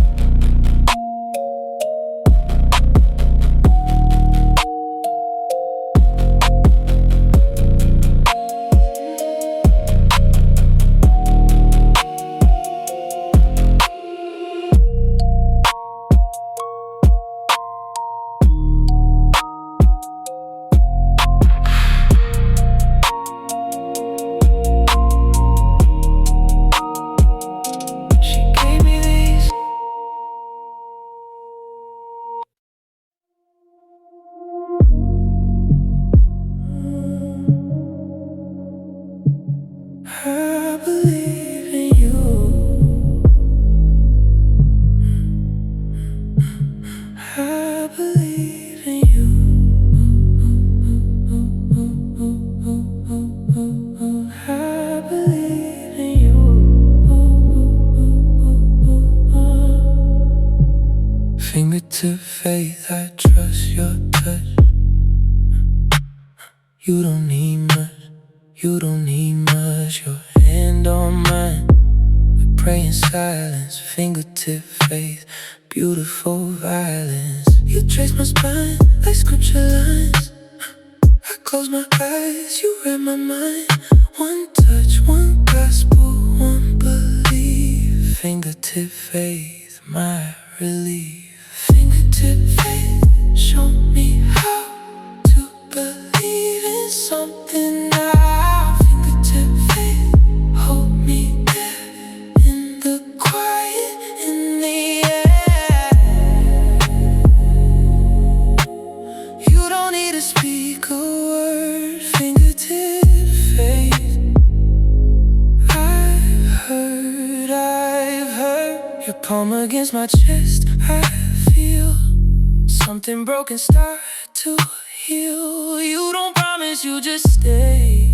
You don't need much, you don't need much. Your hand on mine, we pray in silence. Fingertip faith, beautiful violence. You trace my spine like scripture lines. I close my eyes, you read my mind. One touch, one gospel, one belief. Fingertip faith, my relief. Fingertip faith, show me how to believe in something now. Fingertip faith, hold me there in the quiet, in the air. You don't need to speak a word. Fingertip faith. I've heard your palm against my chest. I feel something broken start to heal. You don't promise, you just stay.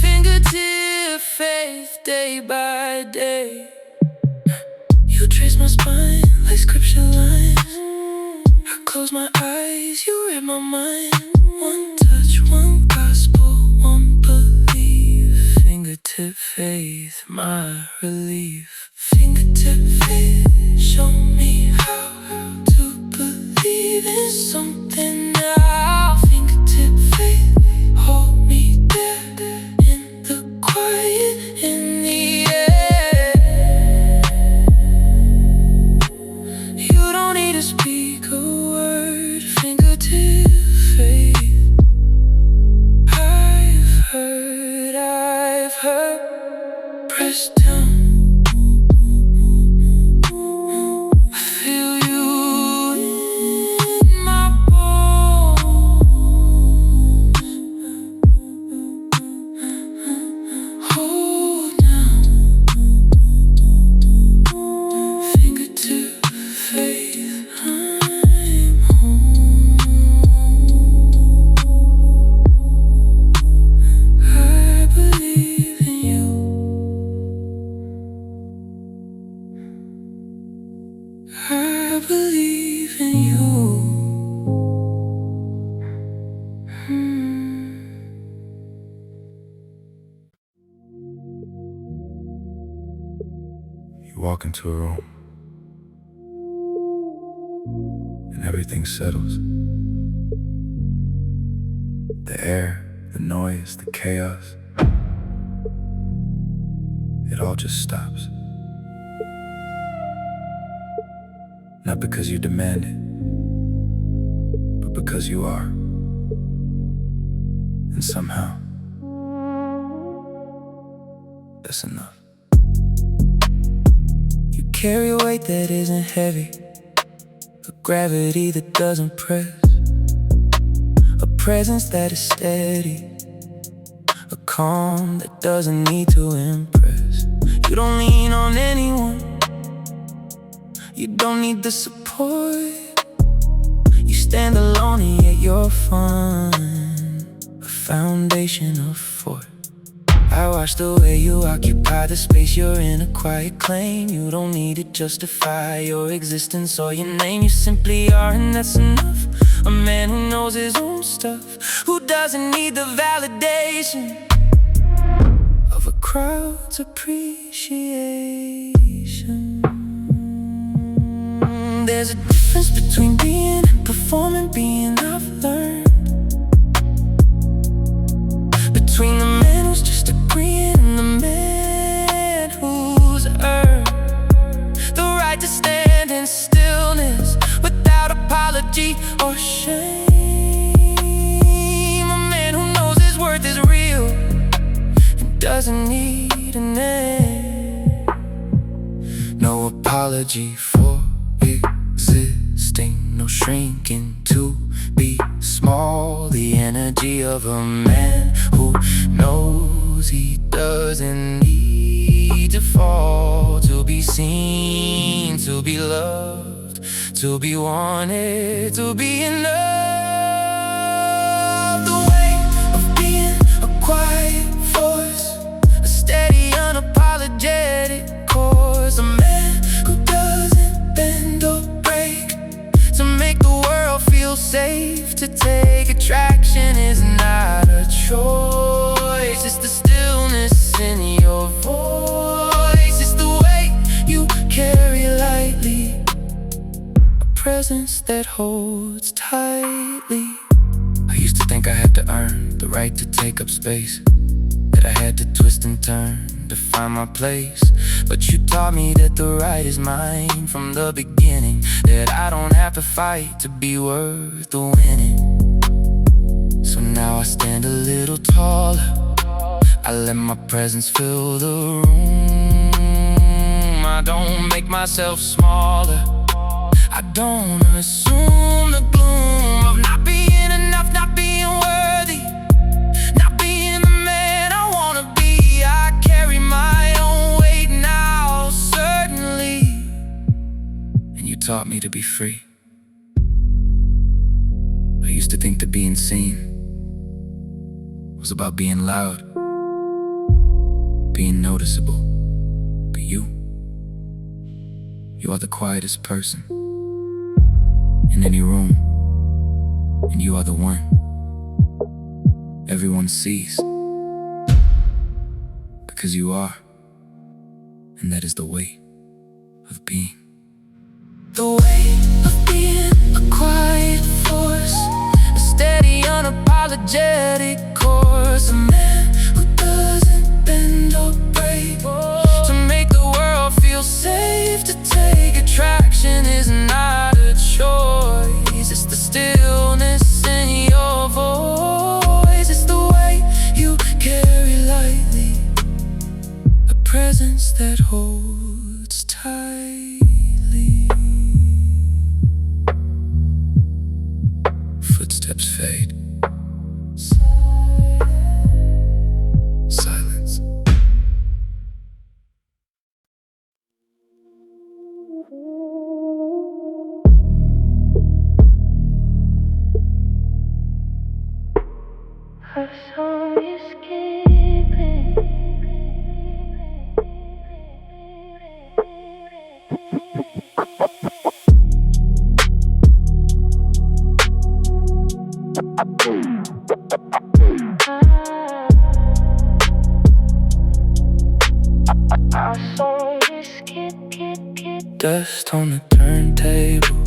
Fingertip faith, day by day. You trace my spine like scripture lines. I close my eyes, you read my mind. One touch, one gospel, one belief. Fingertip faith, my relief. Fingertip faith, show me how to believe in something now. Fingertip faith, hold me there in the quiet, in the air. You don't need to speak a word. Fingertip faith. I've heard. Press down, I feel you in my bones. Hold down, fingertip faith, I'm home. I believe in you. I believe in you. You walk into a room and everything settles. The air, the noise, the chaos, it all just stops. Not because you demand it, but because you are. And somehow, that's enough. You carry a weight that isn't heavy, a gravity that doesn't press, a presence that is steady, a calm that doesn't need to impress. You don't lean on anyone, you don't need the support. You stand alone and yet you're fun, a foundation of fort. I watch the way you occupy the space. You're in a quiet claim. You don't need to justify your existence or your name. You simply are, and that's enough. A man who knows his own stuff, who doesn't need the validation of a crowd's appreciation. There's a difference between being and performing, being I've learned. Between the man who's just agreeing and the man who's earned the right to stand in stillness without apology or shame. A man who knows his worth is real and doesn't need a name. No apology for existing, no shrinking to be small. The energy of a man who knows he doesn't need to fall to be seen, to be loved, to be wanted, to be enough. The weight of being a quiet force, a steady, unapologetic course. A man who doesn't bend or break to make the world feel safe to take. Attraction is not presence that holds tightly. I used to think I had to earn the right to take up space, that I had to twist and turn to find my place. But you taught me that the right is mine from the beginning, that I don't have to fight to be worth the winning. So now I stand a little taller, I let my presence fill the room. I don't make myself smaller, I don't assume the gloom of not being enough, not being worthy, not being the man I wanna be. I carry my own weight now, certainly. And you taught me to be free. I used to think that being seen was about being loud, being noticeable. But you are the quietest person in any room, and you are the one everyone sees, because you are, and that is the way of being. The way of being a quiet force, a steady, unapologetic course, a man who doesn't bend or break, to make the world feel safe to take. Attraction is not a choice, it's the stillness in your voice. It's the way you carry lightly, a presence that holds tightly. Footsteps fade, silence. Our song is skipping. Our song is skipping. Dust on the turntable,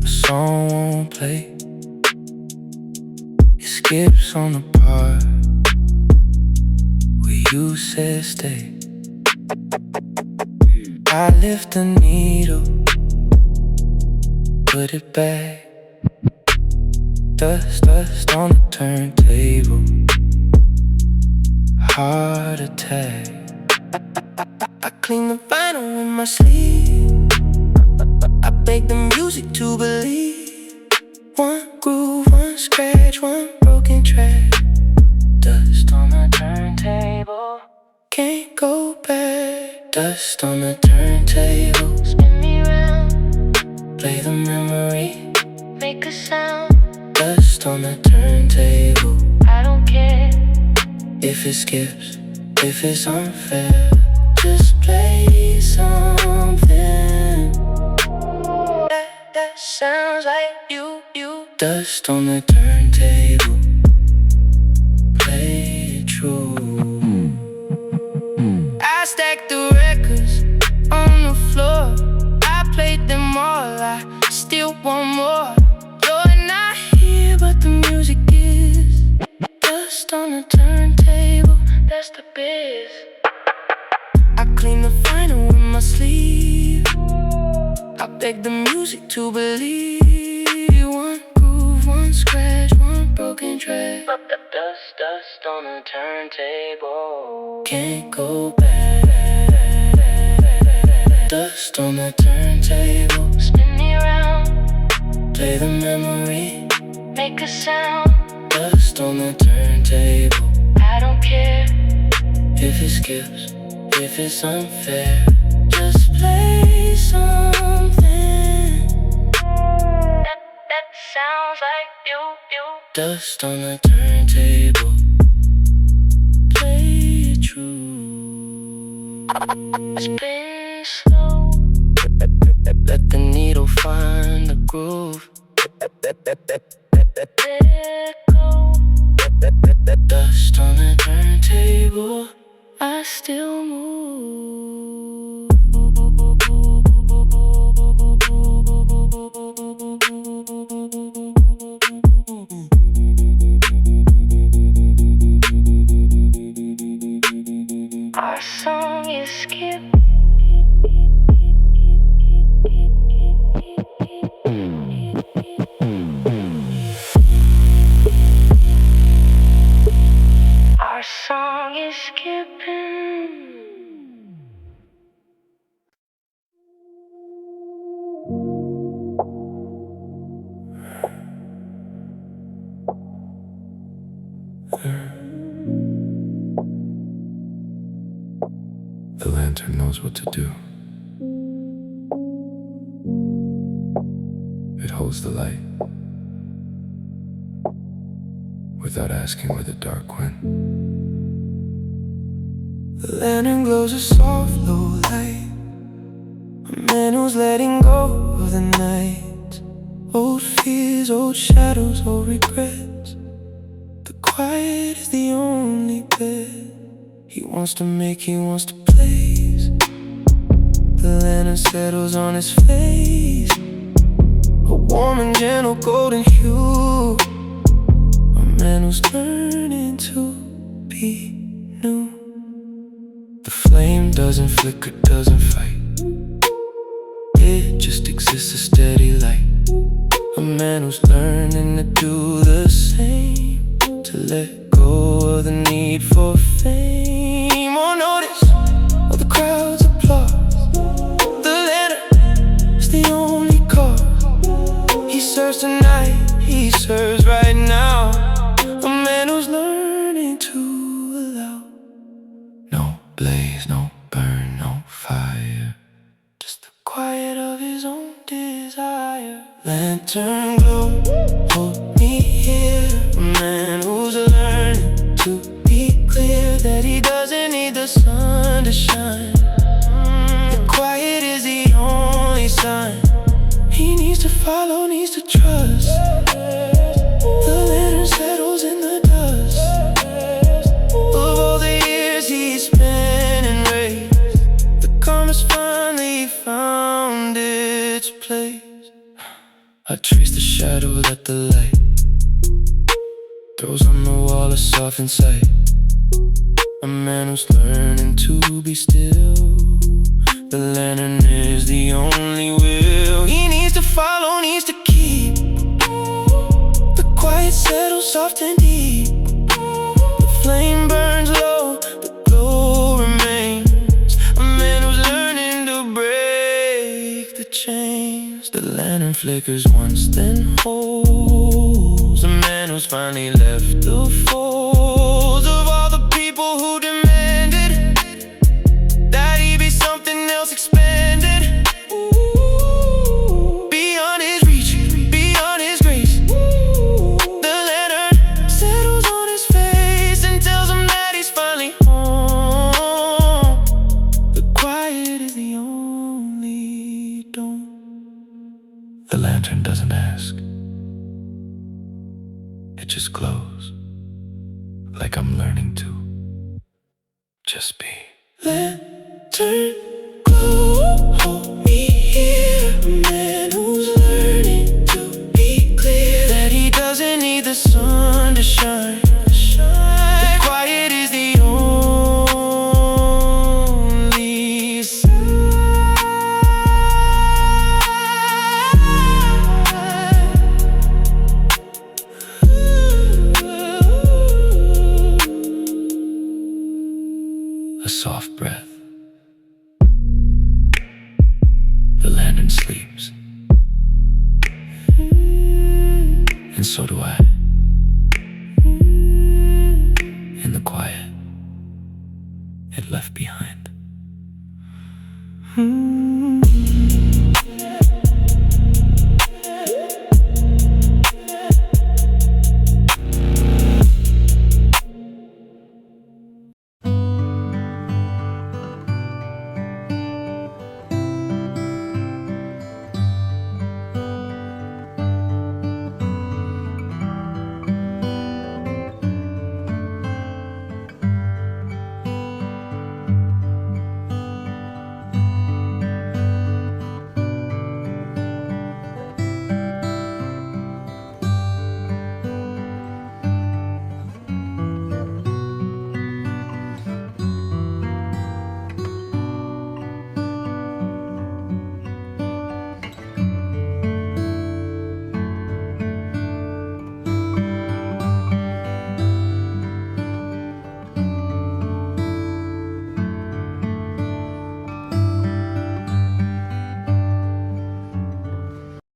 a song won't play. Skips on the part where you said stay. I lift the needle, put it back. Dust on the turntable, heart attack. I clean the vinyl with my sleeve, I bake the music to believe. One groove, one scratch, one broken track. Dust on the turntable, can't go back. Dust on the turntable, spin me round, play the memory, make a sound. Dust on the turntable, I don't care if it skips, if it's unfair. Just play something that sounds like you. Dust on the turntable, play it true. I stacked the records on the floor, I played them all, I still want more. You're not here, but the music is. Dust on the turntable, that's the biz. I clean the vinyl with my sleeve, I beg the music to believe. One groove, one scratch, one broken track. Dust on the turntable, can't go back. Dust on the turntable, spin me around, play the memory, make a sound. Dust on the turntable, I don't care if it skips, if it's unfair. Just play something that sounds like you. Dust on the turntable, play it true. Spin slow, let the needle find the groove. Let it go. Dust on the turntable, I still move. quieter. The lantern knows what to do. It holds the light without asking where the dark went. The lantern glows a soft, low light. A man who's letting go of the night. Old fears, old shadows, old regrets. The quiet is the only bed he wants to make, he wants to place. The lantern settles on his face, a warm and gentle golden hue. A man who's learning to be new. The flame doesn't flicker, doesn't fight. It just exists, a steady light. A man who's learning to do the same, to let go of the need for fame or notice of the crowd's applause. The lantern is the only cause. He serves tonight, he serves right now. A man who's learning to allow no blaze, no burn, no fire, just the quiet of his own desire. Lantern glow, hold me here. A man who's learning to be clear, that he doesn't need the sun to shine. The quiet is the only sign he needs to follow, needs to trust. The lantern settles in the dust of all the years he's spent and raised. The calm has finally found its place. I trace the shadow that the light throws on the wall, a softened sight. A man who's learning to be still. The lantern is the only will he needs to follow, needs to keep. The quiet settles soft and deep. The flame burns low, the glow remains. A man who's learning to break the chains. The lantern flickers once, then holds. A man who's finally left the folds of all the people who demanded that he be something else expanded. Beyond his reach, beyond his grace. The lantern settles on his face and tells him that he's finally home. The quiet is the only dome. The lantern doesn't ask, it just glows, like I'm learning to just be. Lantern glow, hold me here. A man who's learning to be clear, that he doesn't need the sun to shine. The quiet is the only sign. A soft breath. The lantern sleeps, and so do I. In the quiet it left behind.